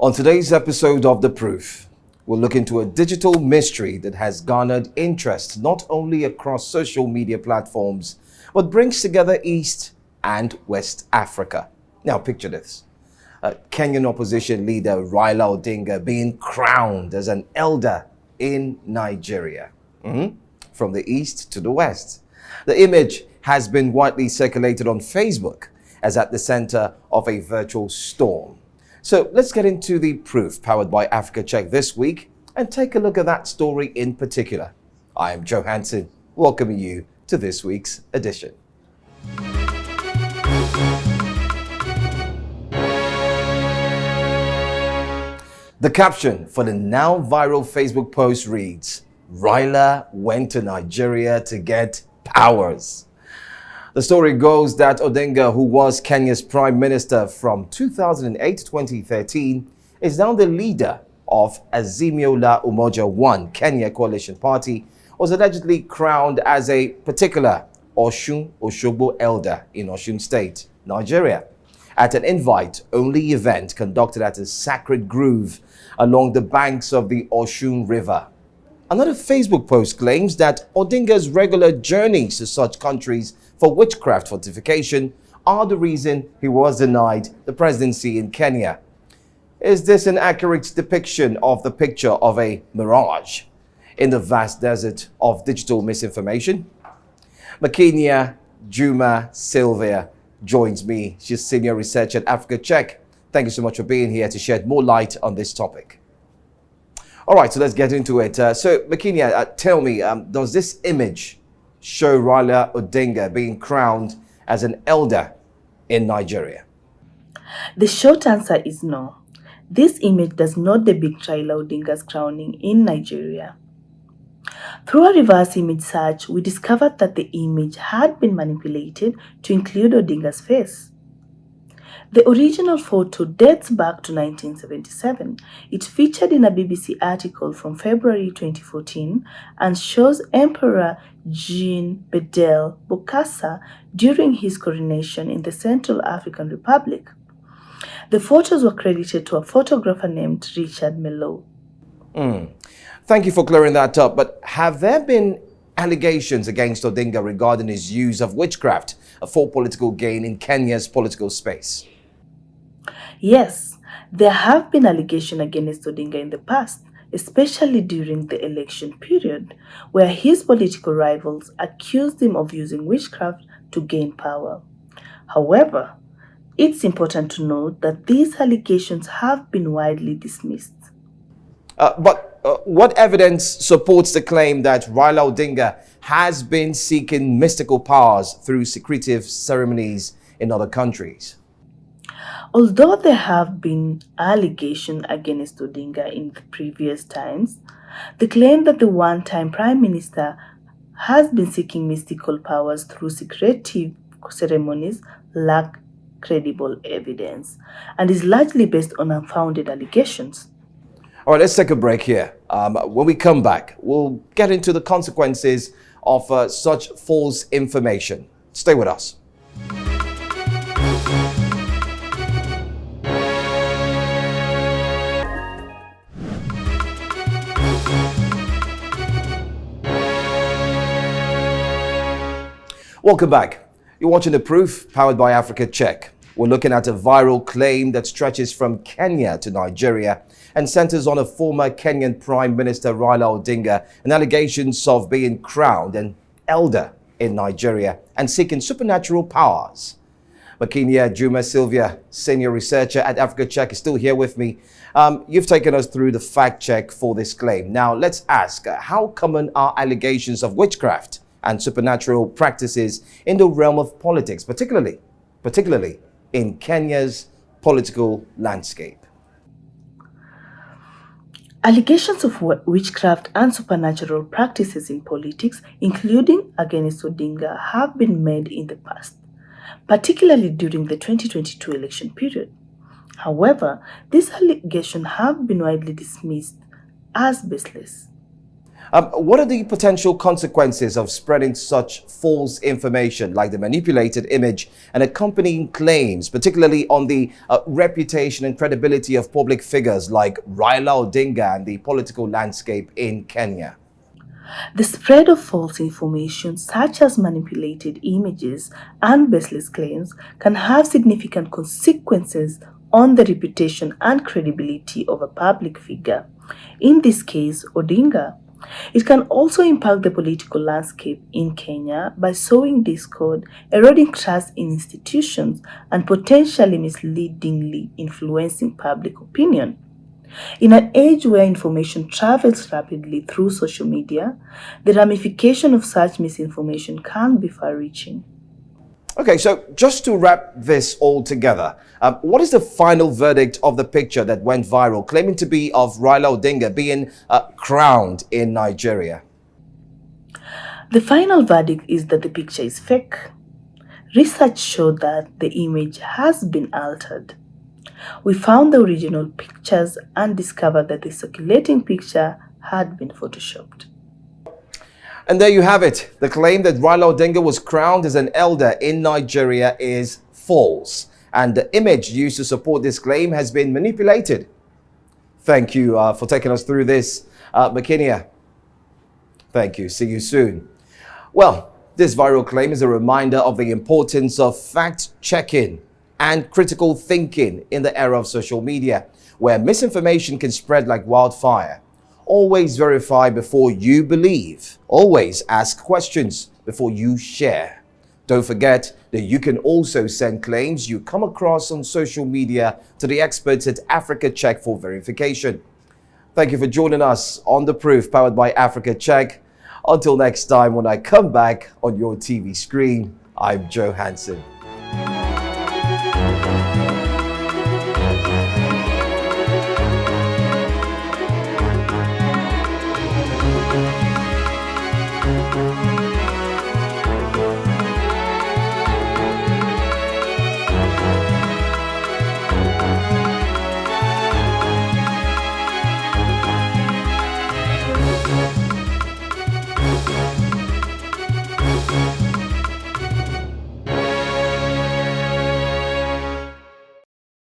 On today's episode of The Proof, we'll look into a digital mystery that has garnered interest not only across social media platforms, but brings together East and West Africa. Now picture this. Kenyan opposition leader Raila Odinga being crowned as an elder in Nigeria. From the East to the West. The image has been widely circulated on Facebook as at the center of a virtual storm. So let's get into the proof powered by Africa Check this week and take a look at that story in particular. I am Joe Hanson, welcoming you to this week's edition. The caption for the now viral Facebook post reads, "Raila went to Nigeria to get powers." The story goes that Odinga, who was Kenya's prime minister from 2008 to 2013, is now the leader of Azimio la Umoja One Kenya coalition party, was allegedly crowned as a particular Osun-Oshogbo elder in Osun State, Nigeria, at an invite-only event conducted at a sacred grove along the banks of the Osun River. Another Facebook post claims that Odinga's regular journeys to such countries for witchcraft fortification are the reason he was denied the presidency in Kenya. Is this an accurate depiction of the picture of a mirage in the vast desert of digital misinformation? Makinia, Sylvia joins me. She's senior researcher at Africa Check. Thank you so much for being here to shed more light on this topic. All right, so let's get into it. So, Makinia, tell me, does this image show Raila Odinga being crowned as an elder in Nigeria? The short answer is no. This image does not depict Raila Odinga's crowning in Nigeria. Through a reverse image search, we discovered that the image had been manipulated to include Odinga's face. The original photo dates back to 1977. It featured in a BBC article from February 2014 and shows Emperor Jean Bedel Bokassa during his coronation in the Central African Republic. The photos were credited to a photographer named Richard Melo. Thank you for clearing that up, but have there been allegations against Odinga regarding his use of witchcraft for political gain in Kenya's political space? Yes, there have been allegations against Odinga in the past, especially during the election period, where his political rivals accused him of using witchcraft to gain power. However, it's important to note that these allegations have been widely dismissed. But what evidence supports the claim that Raila Odinga has been seeking mystical powers through secretive ceremonies in other countries? Although there have been allegations against Odinga in the previous times, the claim that the one-time Prime Minister has been seeking mystical powers through secretive ceremonies lack credible evidence and is largely based on unfounded allegations. All right, let's take a break here. When we come back, we'll get into the consequences of such false information. Stay with us. Welcome back. You're watching The Proof, powered by Africa Check. We're looking at a viral claim that stretches from Kenya to Nigeria and centers on a former Kenyan Prime Minister Raila Odinga and allegations of being crowned an elder in Nigeria and seeking supernatural powers. Makinia, Sylvia, senior researcher at Africa Check, is still here with me. You've taken us through the fact check for this claim. Now, let's ask, how common are allegations of witchcraft and supernatural practices in the realm of politics, particularly in Kenya's political landscape? Allegations of witchcraft and supernatural practices in politics, including against Odinga, have been made in the past, particularly during the 2022 election period. However, these allegations have been widely dismissed as baseless. What are the potential consequences of spreading such false information, like the manipulated image and accompanying claims, particularly on the reputation and credibility of public figures like Raila Odinga and the political landscape in Kenya? The spread of false information, such as manipulated images and baseless claims, can have significant consequences on the reputation and credibility of a public figure, in this case, Odinga. It can also impact the political landscape in Kenya by sowing discord, eroding trust in institutions, and potentially misleadingly influencing public opinion. In an age where information travels rapidly through social media, the ramification of such misinformation can be far-reaching. Okay, so just to wrap this all together, what is the final verdict of the picture that went viral, claiming to be of Raila Odinga being crowned in Nigeria? The final verdict is that the picture is fake. Research showed that the image has been altered. We found the original pictures and discovered that the circulating picture had been photoshopped. And there you have it. The claim that Raila Odinga was crowned as an elder in Nigeria is false. And the image used to support this claim has been manipulated. Thank you for taking us through this, Makinia. Thank you. See you soon. Well, this viral claim is a reminder of the importance of fact-checking and critical thinking in the era of social media, where misinformation can spread like wildfire. Always verify before you believe. Always ask questions before you share. Don't forget that you can also send claims you come across on social media to the experts at Africa Check for verification. Thank you for joining us on The Proof, powered by Africa Check. Until next time when I come back on your TV screen, I'm Joe Hanson.